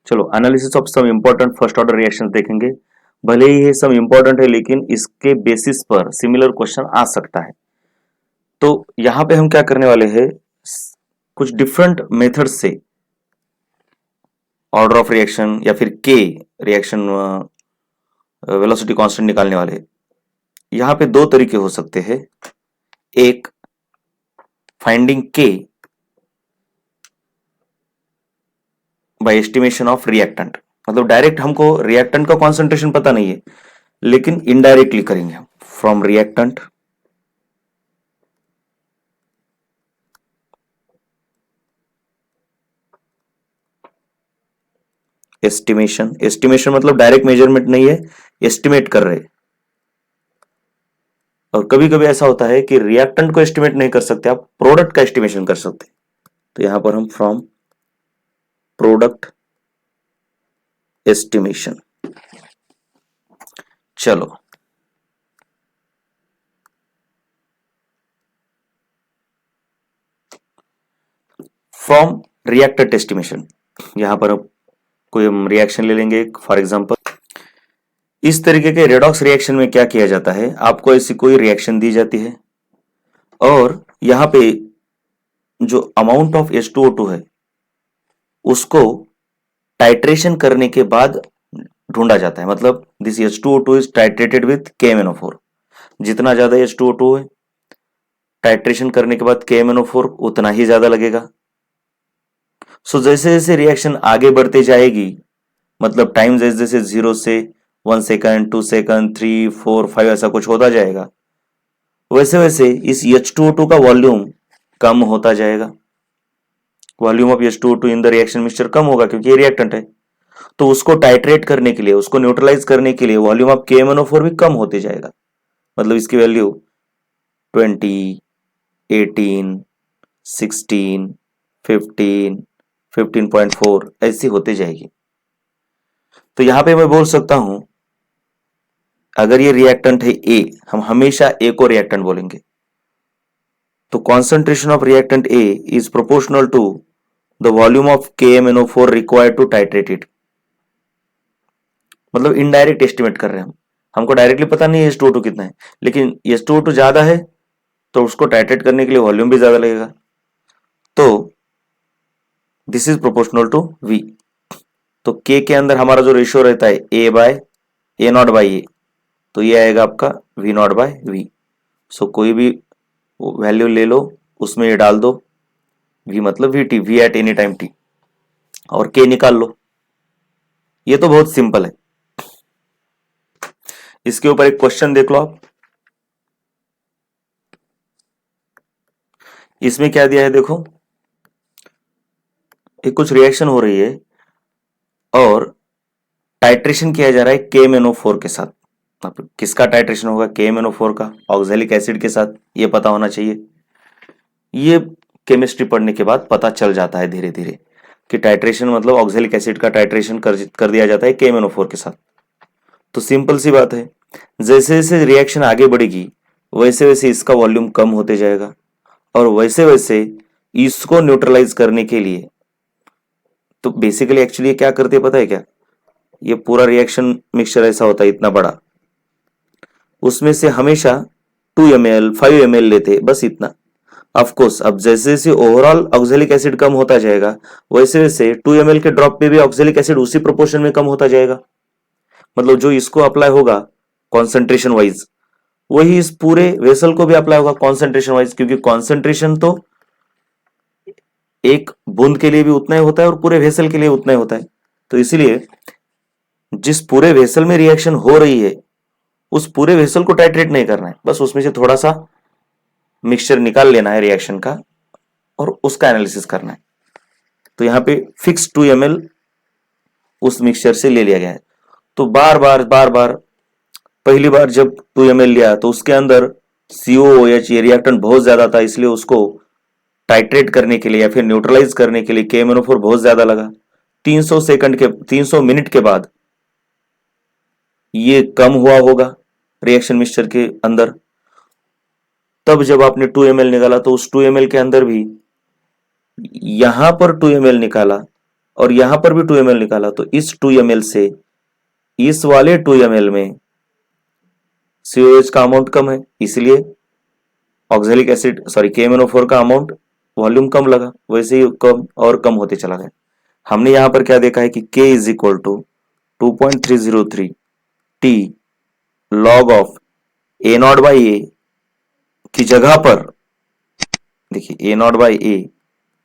चलो analysis of some important first order reactions देखेंगे। भले ही ये सम इंपॉर्टेंट है लेकिन इसके बेसिस पर सिमिलर क्वेश्चन आ सकता है। तो यहां पे हम क्या करने वाले हैं, कुछ डिफरेंट मेथड से ऑर्डर ऑफ रिएक्शन या फिर के रिएक्शन वेलोसिटी कांस्टेंट निकालने वाले। यहां पे दो तरीके हो सकते हैं, एक फाइंडिंग के बाय एस्टिमेशन ऑफ रिएक्टेंट, मतलब डायरेक्ट हमको रिएक्टेंट का कॉन्सेंट्रेशन पता नहीं है लेकिन इनडायरेक्टली करेंगे हम फ्रॉम रिएक्टेंट एस्टिमेशन। एस्टिमेशन मतलब डायरेक्ट मेजरमेंट नहीं है, एस्टिमेट कर रहे। और कभी कभी ऐसा होता है कि रिएक्टेंट को एस्टिमेट नहीं कर सकते, आप प्रोडक्ट का एस्टिमेशन कर सकते। तो यहां पर हम फ्रॉम प्रोडक्ट एस्टिमेशन। चलो फ्रॉम रिएक्टेंट एस्टिमेशन, यहां पर अब कोई हम रिएक्शन ले लेंगे। फॉर एग्जांपल इस तरीके के रेडॉक्स रिएक्शन में क्या किया जाता है, आपको ऐसी कोई रिएक्शन दी जाती है और यहां पे जो अमाउंट ऑफ H2O2 है उसको टाइट्रेशन करने के बाद ढूंढा जाता है। मतलब this H2O2 is titrated with KMnO4। जितना ज्यादा H2O2 है टाइट्रेशन करने के बाद KMnO4 उतना ही ज्यादा लगेगा। सो जैसे जैसे रिएक्शन आगे बढ़ते जाएगी, मतलब टाइम जैसे जैसे 0 से 1 सेकंड 2 सेकंड 3 4 5 ऐसा कुछ होता जाएगा, वैसे वैसे इस H2O2 का वॉल्यूम कम होता जाएगा। Volume of H2O2 in the reaction mixture कम होगा क्योंकि ये रिएक्टेंट है। तो उसको टाइट्रेट करने के लिए, उसको न्यूट्रलाइज करने के लिए वॉल्यूम ऑफ KMnO4 भी कम होते जाएगा। मतलब इसकी वैल्यू 20, 18, 16, 15, 15.4 ऐसी होती जाएगी। तो यहां पे मैं बोल सकता हूं, अगर ये रिएक्टेंट है ए, हम हमेशा ए को रिएक्टेंट बोलेंगे, तो concentration of reactant a is proportional to the volume of KMnO4 required to titrate it. मतलब इनडायरेक्ट एस्टिमेट कर रहे हैं हम, हमको डायरेक्टली पता नहीं है H2O2 कितना है, लेकिन H2O2 ज्यादा है तो उसको टाइट्रेट करने के लिए वॉल्यूम भी ज्यादा लगेगा। तो this is proportional to V। तो K के अंदर हमारा जो रेशियो रहता है A/A0/A, तो ये आएगा आपका V0/V। सो कोई भी वैल्यू ले लो, उसमें ये डाल दो, V मतलब VT, V eight any time T, और K निकाल लो। ये तो बहुत सिंपल है। इसके ऊपर एक क्वेश्चन देख लो आप, इसमें क्या दिया है देखो, एक कुछ रिएक्शन हो रही है और टाइट्रेशन किया जा रहा है KMnO4 के साथ। अब किसका टाइट्रेशन होगा, KMnO4 का ऑक्सैलिक एसिड के साथ, ये पता होना चाहिए। ये केमिस्ट्री पढ़ने के बाद पता चल जाता है धीरे धीरे कि टाइट्रेशन मतलब ऑक्सैलिक एसिड का टाइट्रेशन कर दिया जाता है KMnO4 के साथ। तो सिंपल सी बात है, जैसे जैसे रिएक्शन आगे बढ़ेगी वैसे वैसे इसका वॉल्यूम कम होते जाएगा और वैसे वैसे इसको न्यूट्रलाइज करने के लिए, तो बेसिकली एक्चुअली क्या करते हैं पता है क्या, ये पूरा रिएक्शन मिक्सचर ऐसा होता है इतना बड़ा, उसमें से हमेशा 2 ml 5 ml लेते, बस इतना। ऑफ कोर्स अब जैसे जैसे ओवरऑल ऑक्सैलिक एसिड कम होता जाएगा वैसे वैसे 2 ml के ड्रॉप पे भी ऑक्सैलिक एसिड उसी प्रोपोर्शन में कम होता जाएगा। मतलब जो इसको अप्लाई होगा कॉन्सेंट्रेशन वाइज, वही इस पूरे वेसल को भी अप्लाई होगा कॉन्सेंट्रेशन वाइज, क्योंकि कॉन्सेंट्रेशन तो एक बूंद के लिए भी उतना ही होता है और पूरे वेसल के लिए उतना ही होता है। तो इसलिए जिस पूरे वेसल में रिएक्शन हो रही है उस पूरे वेसल को टाइट्रेट नहीं करना है, बस उसमें से थोड़ा सा मिक्सचर निकाल लेना है रिएक्शन का और उसका एनालिसिस करना है। तो यहां पे फिक्स 2 ml उस मिक्सचर से ले लिया गया है। तो बार बार पहली बार जब 2 ml लिया तो उसके अंदर COOH ये रिएक्टेंट बहुत ज्यादा था, इसलिए उसको टाइट्रेट करने के लिए या फिर न्यूट्रलाइज करने के लिए KMnO4 बहुत ज्यादा लगा। 300 मिनट के बाद ये कम हुआ होगा रिएक्शन मिक्सचर के अंदर। तब जब आपने 2 ml निकाला तो उस 2 ml के अंदर भी यहां पर 2 ml निकाला और यहां पर भी 2 ml निकाला, तो इस 2 ml से इस वाले 2 ml में COH का अमाउंट कम है, इसलिए ऑक्जेलिक एसिड सॉरी KMnO4 का अमाउंट वॉल्यूम कम लगा, वैसे ही कम और कम होते चला गया। हमने यहां पर क्या देखा है कि K is equal to 2.303 T log of A naught by A की जगह पर, देखिए A नॉट बाई ए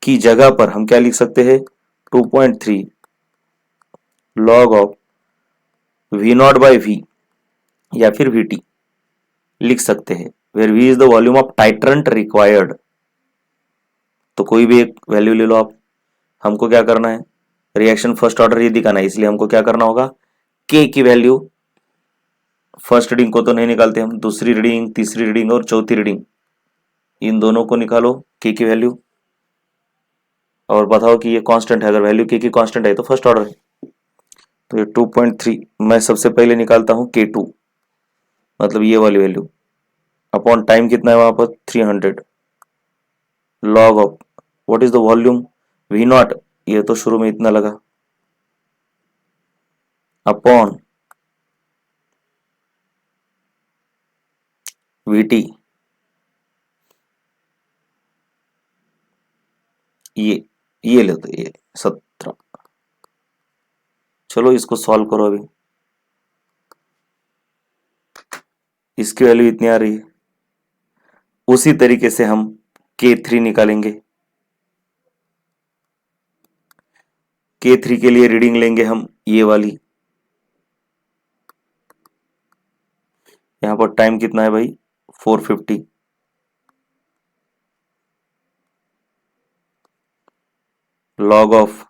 की जगह पर हम क्या लिख सकते हैं 2.3 log of V not by V या फिर VT लिख सकते हैं, where V is the volume of titrant required. तो कोई भी एक वैल्यू ले लो आप, हमको क्या करना है रिएक्शन फर्स्ट ऑर्डर ये दिखाना है, इसलिए हमको क्या करना होगा K की वैल्यू, फर्स्ट रीडिंग को तो नहीं निकालते हम, दूसरी रीडिंग, तीसरी रीडिंग और चौथी रीडिंग, इन दोनों को निकालो K की वैल्यू और बताओ कि ये कांस्टेंट है। अगर वैल्यू K की कांस्टेंट है तो फर्स्ट ऑर्डर है, तो ये 2.3 मैं सबसे पहले निकालता हूं K2, मतलब ये वाली वैल्यू अपॉन टाइम कितना है वहां पर 300 log of what is the volume V not, ये तो शुरू में इतना लगा, अपॉन VT, ये ले, तो ये 17। चलो इसको सॉल्व करो, अभी इसकी वैल्यू इतनी आ रही है। उसी तरीके से हम K3 निकालेंगे। K3 के लिए रीडिंग लेंगे हम ये वाली, यहां पर टाइम कितना है भाई 450 लॉग ऑफ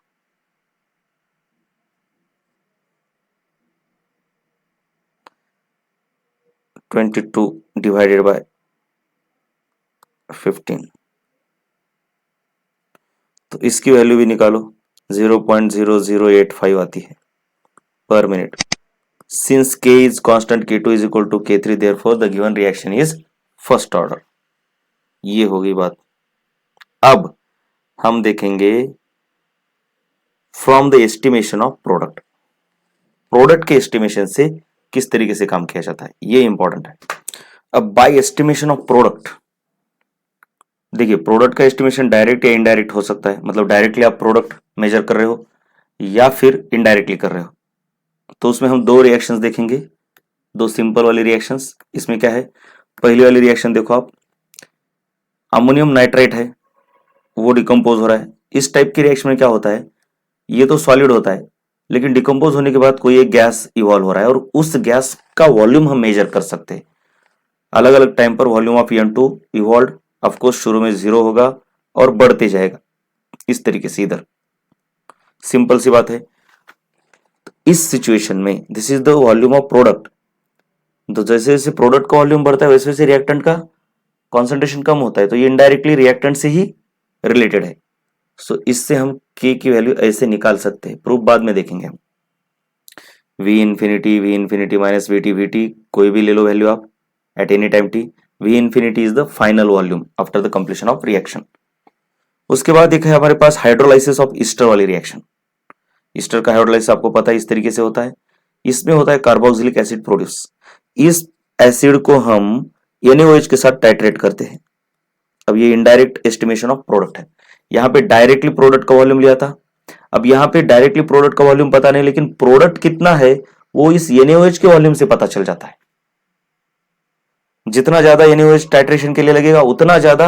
22 डिवाइडेड बाय 15, तो इसकी वैल्यू भी निकालो 0.0085 आती है पर minute. Since K is constant, K2 is equal to K3, therefore the given reaction is first order। ये होगी बात। अब हम देखेंगे from the estimation of product, product के एस्टिमेशन से किस तरीके से काम किया जाता है, ये इंपॉर्टेंट है। अब बाय एस्टिमेशन ऑफ प्रोडक्ट, देखिए प्रोडक्ट का एस्टिमेशन डायरेक्ट या इनडायरेक्ट हो सकता है, मतलब डायरेक्टली आप प्रोडक्ट मेजर कर रहे हो या फिर इनडायरेक्टली कर रहे हो। तो उसमें हम दो रिएक्शंस देखेंगे, दो सिंपल वाली रिएक्शंस। इसमें क्या है, पहली वाली रिएक्शन देखो आप, अमोनियम नाइट्रेट है वो डिकम्पोज हो रहा है। इस टाइप की रिएक्शन में क्या होता है, ये तो सॉलिड होता है लेकिन डिकम्पोज होने के बाद कोई एक गैस इवॉल्व हो रहा है और उस गैस का वॉल्यूम हम मेजर कर सकते हैं। अलग अलग टाइम पर volume of N2 evolve of course शुरू में 0 होगा और बढ़ते जाएगा इस तरीके से, इधर सिंपल सी बात है। इस सिचुएशन में this is the volume of product, तो जैसे जैसे प्रोडक्ट का वॉल्यूम बढ़ता है वैसे वैसे रिएक्टेंट का कॉन्सेंट्रेशन कम होता है, तो ये इनडायरेक्टली रिएक्टेंट से ही रिलेटेड है। सो इससे हम K की वैल्यू ऐसे निकाल सकते हैं, प्रूफ बाद में देखेंगे हम। V इंफिनिटी माइनस VT कोई भी ले लो वैल्यू आप eight any time t, V infinity is the final volume after the completion of reaction. उसके बाद एक है हमारे पास हाइड्रोलाइसिस ऑफ ईस्टर वाली रिएक्शन। ईस्टर का हाइड्रोलाइसिस आपको पता है इस तरीके से होता है, इसमें होता है कार्बोक्सिलिक एसिड प्रोड्यूस। इस एसिड को हम NaOH के साथ टाइट्रेट करते हैं। अब ये इनडायरेक्ट एस्टिमेशन ऑफ प्रोडक्ट है, यहां पे डायरेक्टली प्रोडक्ट का वॉल्यूम लिया था, अब यहां पे डायरेक्टली प्रोडक्ट का वॉल्यूम पता नहीं, लेकिन प्रोडक्ट कितना है वो इस NaOH के वॉल्यूम से पता चल जाता है। जितना ज्यादा NaOH टाइट्रेशन के लिए लगेगा उतना ज्यादा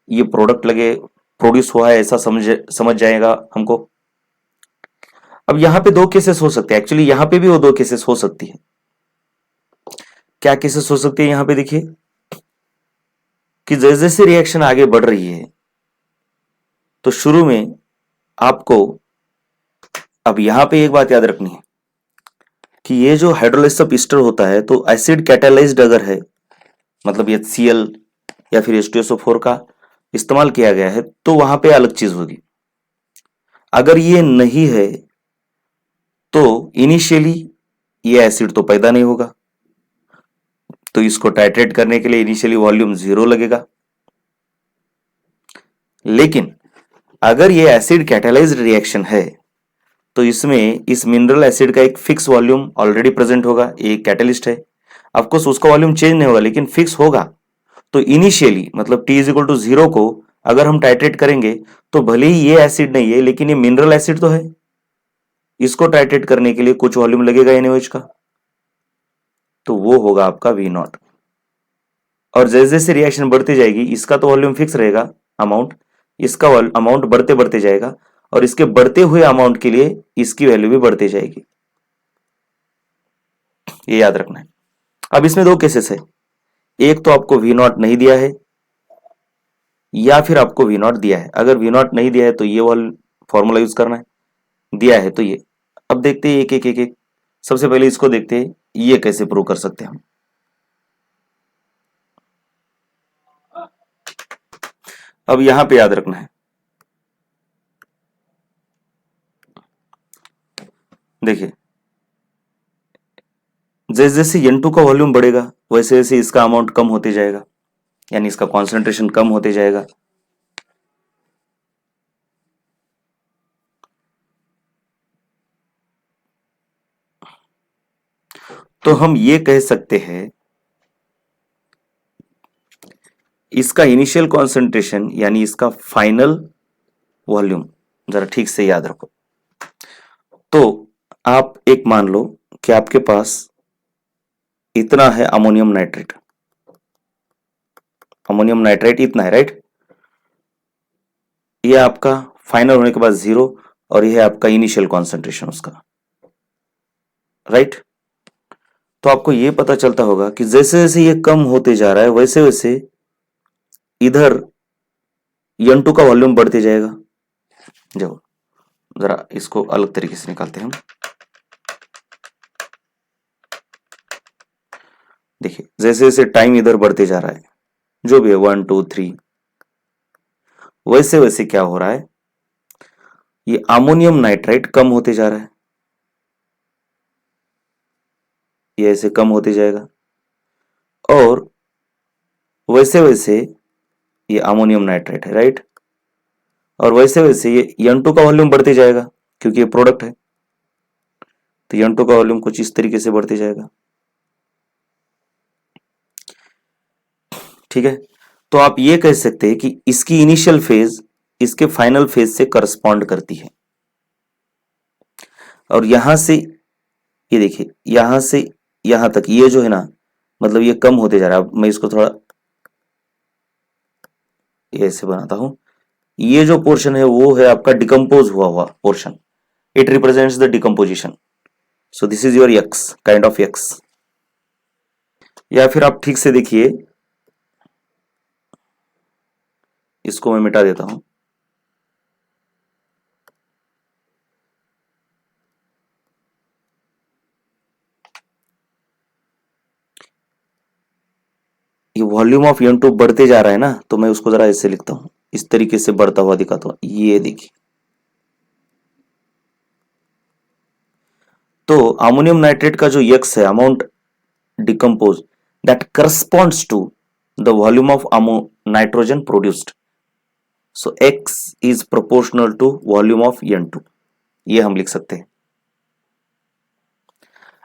ये प्रोडक्ट लगे प्रोड्यूस हुआ है, ऐसा समझ जाएगा हमको। अब यहां पे दो केसेस हो सकते हैं, एक्चुअली यहां पे भी वो दो केसेस हो सकती है। क्या केसेस हो सकती है यहां पे, देखिए कि जैसे जैसे रिएक्शन आगे बढ़ रही है तो शुरू में आपको, अब यहां पे एक बात याद रखनी है कि ये जो हाइड्रोलाइसिस ऑफ ईस्टर होता है तो एसिड कैटालाइज्ड अगर है, मतलब HCl या फिर H2SO4 का इस्तेमाल किया गया है तो वहां पे अलग चीज होगी। अगर ये नहीं है तो इनिशियली ये एसिड तो पैदा नहीं होगा, तो इसको टाइट्रेट करने के लिए इनिशियली वॉल्यूम 0 लगेगा। लेकिन अगर ये एसिड कैटालाइज्ड रिएक्शन है तो इसमें इस मिनरल एसिड का एक फिक्स वॉल्यूम ऑलरेडी प्रेजेंट होगा, एक कैटलिस्ट है, ऑफकोर्स उसका वॉल्यूम चेंज नहीं होगा लेकिन फिक्स होगा। तो इनिशियली मतलब T इज इक्वल टू 0 को अगर हम टाइट्रेट करेंगे तो भले ही ये एसिड नहीं है लेकिन ये मिनरल एसिड तो है, इसको टाइट्रेट करने के लिए कुछ वॉल्यूम लगेगा NaOH का, तो वो होगा आपका V0। और जैसे जैसे रिएक्शन बढ़ती जाएगी इसका तो वॉल्यूम फिक्स रहेगा अमाउंट, इसका अमाउंट बढ़ते बढ़ते जाएगा और इसके बढ़ते हुए अमाउंट के लिए इसकी वैल्यू भी बढ़ती जाएगी, ये याद रखना है। अब इसमें दो केसेस है, एक तो आपको V0 नहीं दिया है या फिर आपको V0 दिया है। अगर V0 नहीं दिया है तो ये वाला फॉर्मूला यूज करना है, दिया है तो ये। अब देखते हैं एक एक एक एक, सबसे पहले इसको देखते हैं ये कैसे प्रूव कर सकते हैं हम। अब यहां पे याद रखना है, देखिए जैसे जैसे N2 का वॉल्यूम बढ़ेगा वैसे वैसे इसका अमाउंट कम होते जाएगा, यानी इसका कॉन्सेंट्रेशन कम होते जाएगा। तो हम ये कह सकते हैं इसका इनिशियल कॉन्सेंट्रेशन यानी इसका फाइनल वॉल्यूम, जरा ठीक से याद रखो। तो आप एक मान लो कि आपके पास इतना है अमोनियम नाइट्रेट, अमोनियम नाइट्रेट इतना है, राइट। ये आपका फाइनल होने के बाद 0 और यह है आपका इनिशियल कॉन्सेंट्रेशन उसका, राइट। तो आपको यह पता चलता होगा कि जैसे जैसे ये कम होते जा रहा है वैसे वैसे इधर N2 का वॉल्यूम बढ़ते जाएगा। जब जरा इसको अलग तरीके से निकालते हैं हम, देखिए जैसे जैसे टाइम इधर बढ़ते जा रहा है जो भी है 1 2 3, वैसे वैसे क्या हो रहा है, ये अमोनियम नाइट्राइट कम होते जा रहा है, ये ऐसे कम होते जाएगा और वैसे वैसे ये अमोनियम नाइट्राइट है, राइट। और वैसे वैसे ये N2 का वॉल्यूम बढ़ते जाएगा क्योंकि ये प्रोडक्ट है, तो N2 का वॉल्यूम कुछ इस तरीके से बढ़ते जाएगा, ठीक है। तो आप ये कह सकते हैं कि इसकी इनिशियल फेज इसके फाइनल फेज से करस्पॉन्ड करती है। और यहां से ये देखिए यहां से यहां तक ये जो है ना, मतलब ये कम होते जा रहा है। मैं इसको थोड़ा ऐसे बनाता हूं, ये जो पोर्शन है वो है आपका डिकम्पोज हुआ portion, it represents the decomposition. So this is your x, kind of x. या फिर आप ठीक से देखिए, इसको मैं मिटा देता हूं, ये वॉल्यूम ऑफ N2 बढ़ते जा रहा है ना, तो मैं उसको जरा ऐसे लिखता हूं, इस तरीके से बढ़ता हुआ दिखाता हूं, ये देखिए। तो अमोनियम नाइट्रेट का जो एक्स है amount decompose, that corresponds to the volume of nitrogen produced. So x is proportional to volume of N2, ये हम लिख सकते हैं।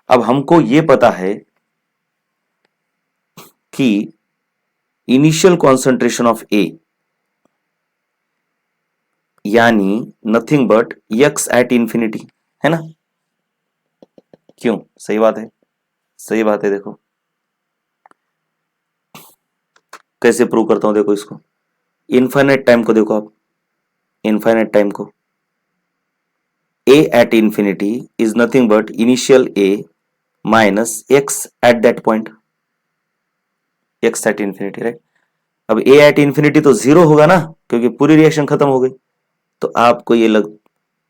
अब हमको ये पता है कि इनिशियल कॉन्सेंट्रेशन ऑफ ए यानी nothing but x at infinity है ना, क्यों? सही बात है, सही बात है। देखो कैसे प्रूव करता हूं, देखो इसको इनफाइनाइट टाइम को देखो आप, इनफाइनाइट टाइम को a at infinity is nothing but initial a minus x at that point, x at infinity, right. अब a at infinity तो 0 होगा ना क्योंकि पूरी रिएक्शन खत्म हो गई, तो आपको ये लग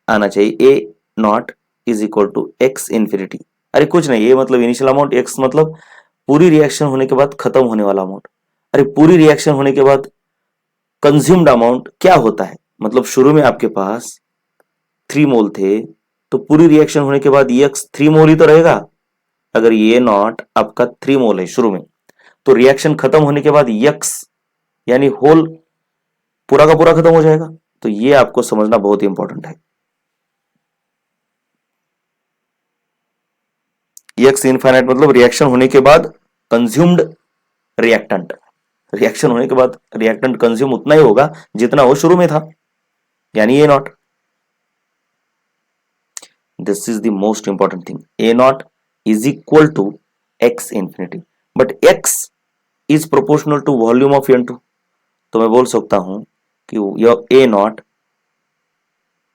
आना चाहिए a not is equal to x infinity. अरे कुछ नहीं, ये मतलब इनिशियल अमाउंट, x मतलब पूरी रिएक्शन होने के बाद खत्म होने वाला अमाउंट। अरे पूरी रिएक्शन होने के बाद कंज्यूम्ड अमाउंट क्या होता है, मतलब शुरू में आपके पास 3 मोल थे, तो पूरी रिएक्शन होने के बाद एक्स 3 मोल ही तो रहेगा। अगर ये नॉट आपका 3 मोल है शुरू में, तो रिएक्शन खत्म होने के बाद एक्स यानी होल पूरा का पूरा खत्म हो जाएगा। तो ये आपको समझना बहुत इंपॉर्टेंट है। एक्स इनफाइनाइट मतलब रिएक्शन होने के बाद कंज्यूम्ड रिएक्टेंट, रिएक्शन होने के बाद रिएक्टेंट कंज्यूम उतना ही होगा जितना वो शुरू में था, यानी A naught. This is the most important thing, A not is equal to X infinity, but X is proportional to volume of N two. तो मैं बोल सकता हूं कि your A not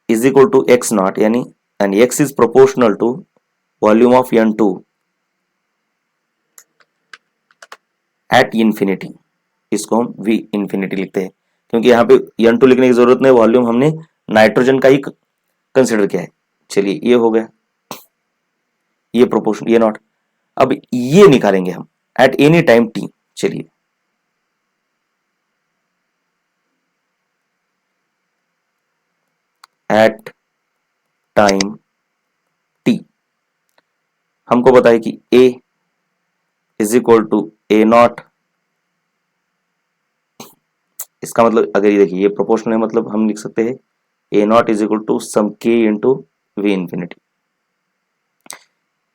is equal to X naught, यानी and X is proportional to volume of N two at infinity. इसको हम we infinity लिखते हैं, क्योंकि यहाँ पे एन टू लिखने की जरूरत नहीं, वॉल्यूम हमने नाइट्रोजन का ही कंसिडर किया है। चलिए ये हो गया, ये प्रोपोर्शन ये नॉट। अब ये निकालेंगे हम एट एनी टाइम टी। चलिए एट टाइम टी हमको पता है कि A is equal to A naught. इसका मतलब अगर ये देखिए ये प्रोपोर्शनल है, मतलब हम लिख सकते हैं a not is equal to some k into we infinity,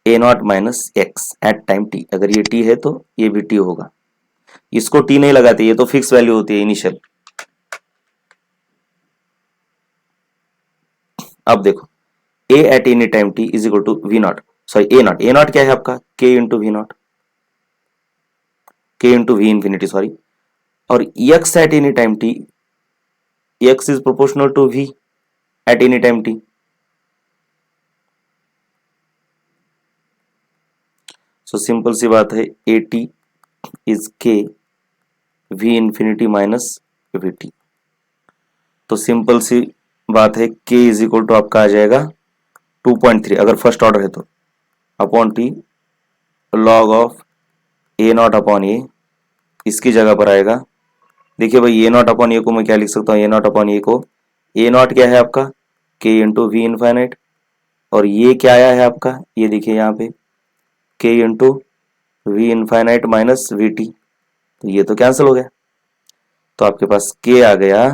a not minus x at time t. अगर ये टी है तो ये भी टी होगा, इसको टी नहीं लगाते, ये तो फिक्स वैल्यू होती है इनिशियल। अब देखो A at any time T is equal to V not, sorry A naught, A naught क्या है आपका K into V naught, K into we infinity sorry, और X at any time T, X is proportional to V at any time T. So simple सी बात है, A T is K V infinity minus we T. तो simple सी बात है, के is equal to आपका आ जाएगा 2.3 अगर फर्स्ट ऑर्डर है तो, upon T log of A naught upon A, इसकी जगह पर आएगा। देखिए भाई ए नॉट अपॉन ए को मैं क्या लिख सकता हूँ, ए नॉट अपॉन ए को, ए नॉट क्या है आपका के इंटू वी इनफाइनाइट, और ये क्या आया है आपका, ये देखिए यहाँ पे k into v infinite minus we T, तो ये तो कैंसिल हो गया। तो आपके पास के आ गया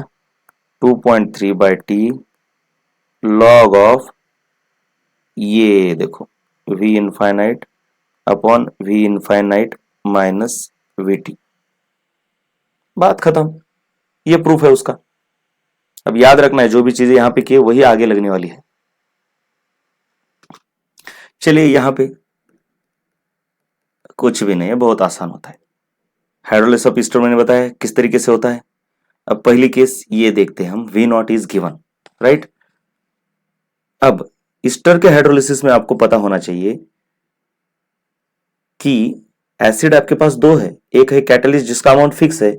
2.3 बाई टी लॉग ऑफ ये देखो v infinite upon v infinite minus we t. बात खत्म, ये प्रूफ है उसका। अब याद रखना है जो भी चीजें यहां पे की वही आगे लगने वाली है। चलिए यहां पे कुछ भी नहीं है, बहुत आसान होता है। हाइड्रोलिसिस ऑफ ईस्टर मैंने बताया किस तरीके से होता है। अब पहली केस ये देखते हैं हम, v not is given, right. अब ईस्टर के हाइड्रोलिसिस में आपको पता होना चाहिए कि एसिड आपके पास दो है, एक है कैटलिस्ट जिसका अमाउंट फिक्स है,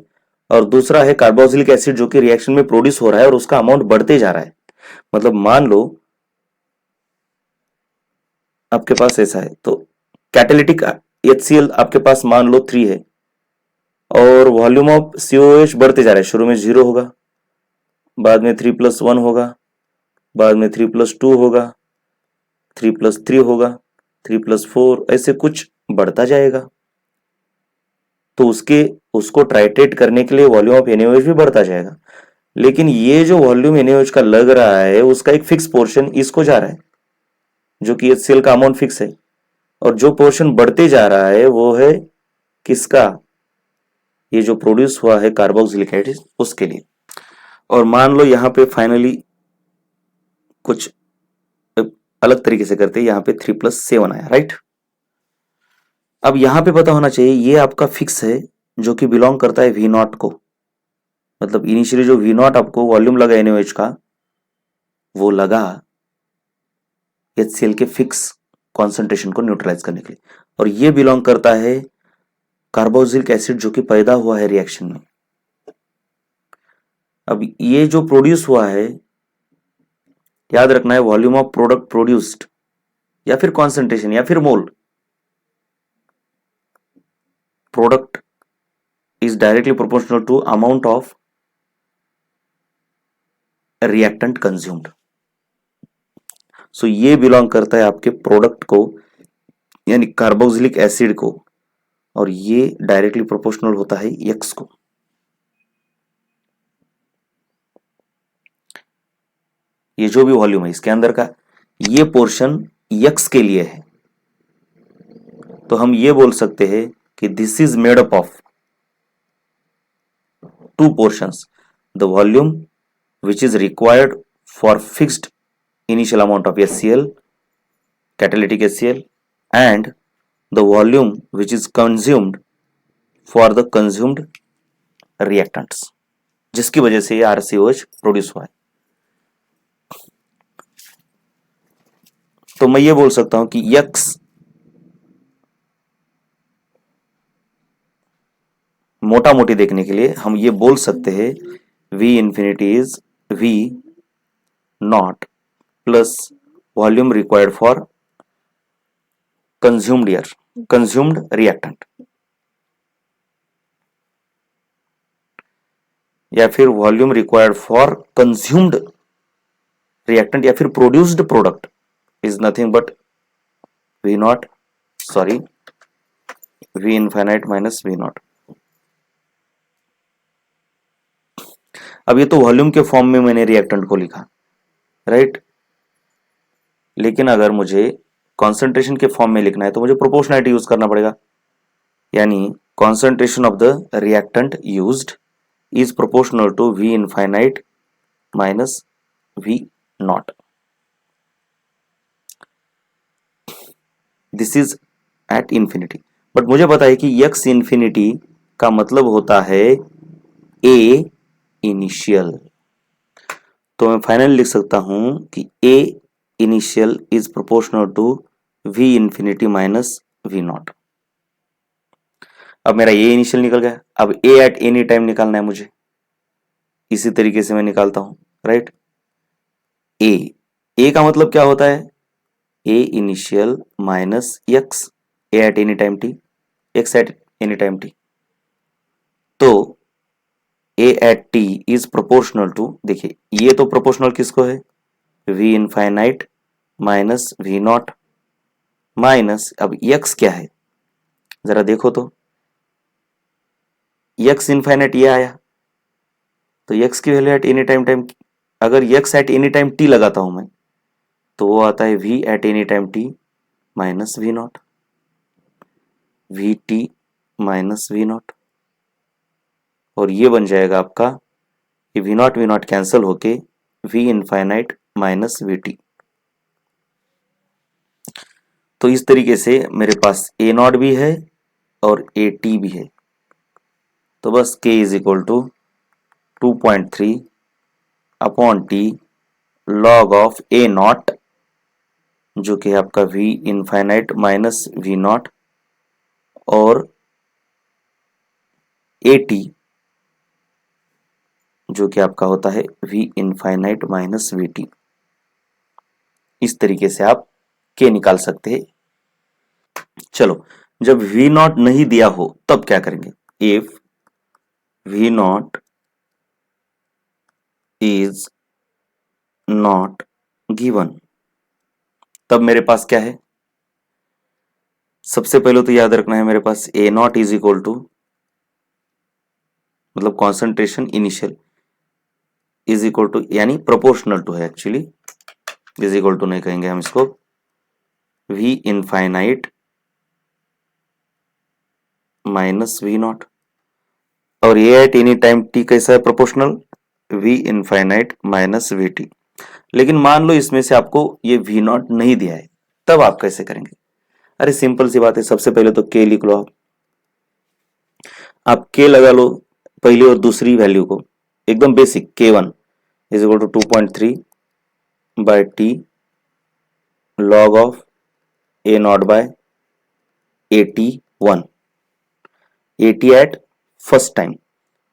और दूसरा है कार्बोक्सिलिक एसिड जो कि रिएक्शन में प्रोड्यूस हो रहा है और उसका अमाउंट बढ़ते जा रहा है। मतलब मान लो आपके पास ऐसा है, तो कैटेलिटिक HCl आपके पास मान लो 3 है, और वॉल्यूम ऑफ COH बढ़ते जा रहा है, शुरू में 0 होगा, बाद में 3+1 होगा, बाद में 3+2 होगा, 3+3 होगा, 3+4, ऐसे कुछ बढ़ता जाएगा। तो उसको ट्राइटेट करने के लिए वॉल्यूम ऑफ NaOH भी बढ़ता जाएगा। लेकिन ये जो वॉल्यूम NaOH का लग रहा है उसका एक फिक्स पोर्शन इसको जा रहा है, जो कि HCl का अमाउंट फिक्स है, और जो पोर्शन बढ़ते जा रहा है वो है किसका, ये जो प्रोड्यूस हुआ है कार्बोक्सिलिक एसिड उसके लिए। और मान लो यहाँ पे फाइनली कुछ अलग तरीके से करते हैं, यहाँ पे 3+7 आया, राइट। अब यहाँ पे पता होना चाहिए ये आपका फिक्स है जो कि बिलोंग करता है वी नॉट को, मतलब इनिशियली जो वी नॉट आपको वॉल्यूम लगा NaOH का वो लगा HCl के फिक्स कॉन्सेंट्रेशन को न्यूट्रलाइज करने के लिए, और ये बिलोंग करता है कार्बोक्सिलिक एसिड जो कि पैदा हुआ है रिएक्शन में। अब ये जो प्रोड्यूस हुआ है, याद रखना है वॉल्यूम ऑफ प्रोडक्ट प्रोड्यूस्ड या फिर कॉन्सेंट्रेशन या फिर mole, product is directly proportional to amount of reactant consumed. So ये बिलोंग करता है आपके प्रोडक्ट को यानी कार्बोक्सिलिक एसिड को, और ये डायरेक्टली प्रोपोर्शनल होता है एक्स को। ये जो भी वॉल्यूम है इसके अंदर का ये पोर्शन एक्स के लिए है, तो हम ये बोल सकते हैं कि this is made up of two portions, the volume which is required for fixed initial amount of HCl, catalytic HCl, and the volume which is consumed for the consumed reactants, जिसकी वजह से ये RCOH प्रोड्यूस हुआ है। तो मैं ये बोल सकता हूं कि X मोटा मोटी देखने के लिए हम ये बोल सकते हैं V infinity is V naught plus volume required for consumed air, consumed reactant, या फिर volume required for consumed reactant या फिर produced product is nothing but v not, sorry, v infinite minus we not. अब ये तो volume के form में मैंने रिएक्टेंट को लिखा, राइट, लेकिन अगर मुझे कॉन्सेंट्रेशन के फॉर्म में लिखना है तो मुझे प्रोपोर्शनैलिटी यूज करना पड़ेगा, यानी concentration of the reactant used is proportional to V infinite minus V naught. This is at infinity. But मुझे पता है कि x infinity का मतलब होता है A initial, तो मैं फाइनल लिख सकता हूं कि A initial is proportional to V infinity minus V naught। अब मेरा ए इनिशियल निकल गया, अब ए एट एनी टाइम निकालना है मुझे, इसी तरीके से मैं निकालता हूं, राइट। ए का मतलब क्या होता है, A initial minus X, A at any time T, X at any time T, तो A at T is proportional to, देखिए ये तो प्रोपोर्शनल किसको है, V infinite minus we naught, minus अब एक्स क्या है जरा देखो तो, एक्स इनफाइनाइट ये आया, तो एक्स की वैल्यू एट एनी टाइम अगर x at any time t लगाता हूं मैं तो वो आता है v at any time t minus we not, v t minus we not, और ये बन जाएगा आपका ये वी नॉट कैंसिल होके v infinite minus we T. तो इस तरीके से मेरे पास ए नॉट भी है और ए टी भी है, तो बस k is equal to 2.3 upon T log of A not, जो कि आपका v infinite minus we not, और ए टी जो कि आपका होता है v infinite minus we t. इस तरीके से आप k निकाल सकते हैं। चलो, जब v नॉट नहीं दिया हो तब क्या करेंगे, if V naught is not given, तब मेरे पास क्या है, सबसे पहले तो याद रखना है मेरे पास A not is equal to, मतलब concentration initial is equal to, यानी प्रोपोर्शनल टू है एक्चुअली, इज इक्वल टू नहीं कहेंगे हम इसको, V infinite minus we not, और ये एट एनी टाइम टी कैसा है, proportional, v infinite minus we T. लेकिन मान लो इसमें से आपको ये v नॉट नहीं दिया है, तब आप कैसे करेंगे, अरे सिंपल सी बात है, सबसे पहले तो k लिख लो, आप k लगा लो पहली और दूसरी वैल्यू को, एकदम basic, k1 is equal to 2.3 by t log of A not by a t one, a t at first time,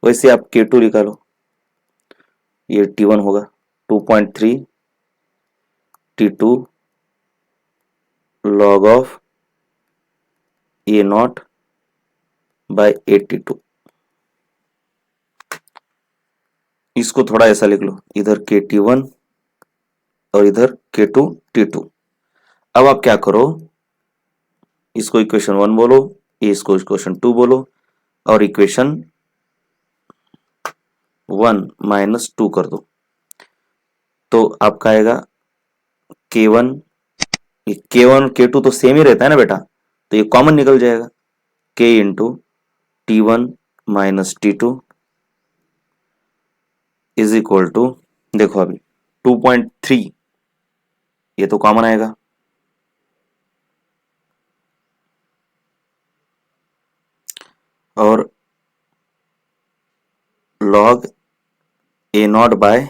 वैसे आप k2 निकालो, ये t1 होगा 2.3 t2 log of A not by 82, इसको थोड़ा ऐसा लिख लो, इधर kt1 और इधर k2 t2। अब आप क्या करो, इसको इक्वेशन 1 बोलो, इसको इक्वेशन 2 बोलो, और इक्वेशन 1 माइनस 2 कर दो, तो आपका आएगा k1, k1 और k2 तो सेम ही रहता है ना बेटा, तो ये कॉमन निकल जाएगा, k into t one minus t two is equal to, देखो अभी 2.3, ये तो कॉमन आएगा, और log a not by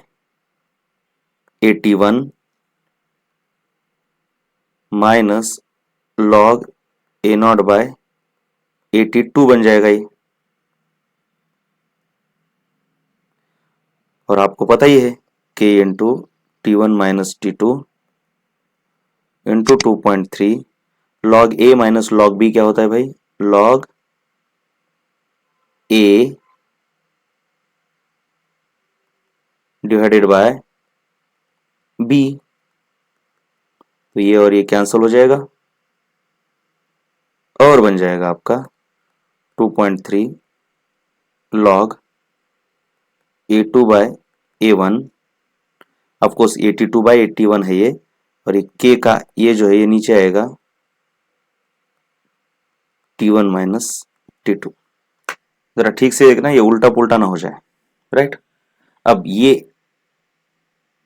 81 minus log a not by 82 बन जाएगा ये। और आपको पता ही है k into t one minus t two into 2.3, log a minus log b क्या होता है भाई, log a divided by b। तो ये और ये कैंसिल हो जाएगा और बन जाएगा आपका 2.3 log a2 bye a1। Of course 82 bye 81 है ये, और ये k का ये जो है ये नीचे आएगा t1 माइनस t2। जरा ठीक से देखना, ये उल्टा पुल्टा ना हो जाए, राइट। अब ये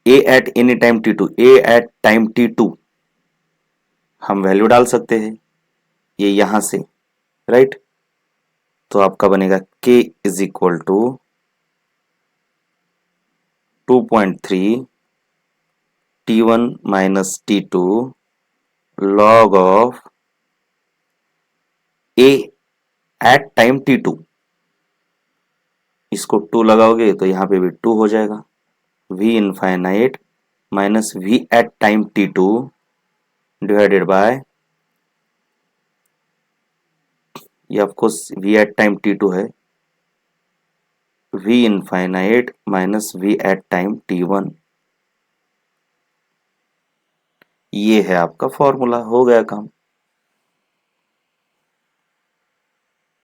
a at any time t2, a at time t2 हम वैल्यू डाल सकते हैं ये यहां से, राइट। तो आपका बनेगा k is equal to 2.3 t1 minus t2 log of a at time t2। इसको 2 लगाओगे तो यहाँ पे भी 2 हो जाएगा, v infinite minus v at time t2 divided by, ये of course v at time t2 है, v infinite minus v at time t1। ये है आपका फॉर्मूला, हो गया काम।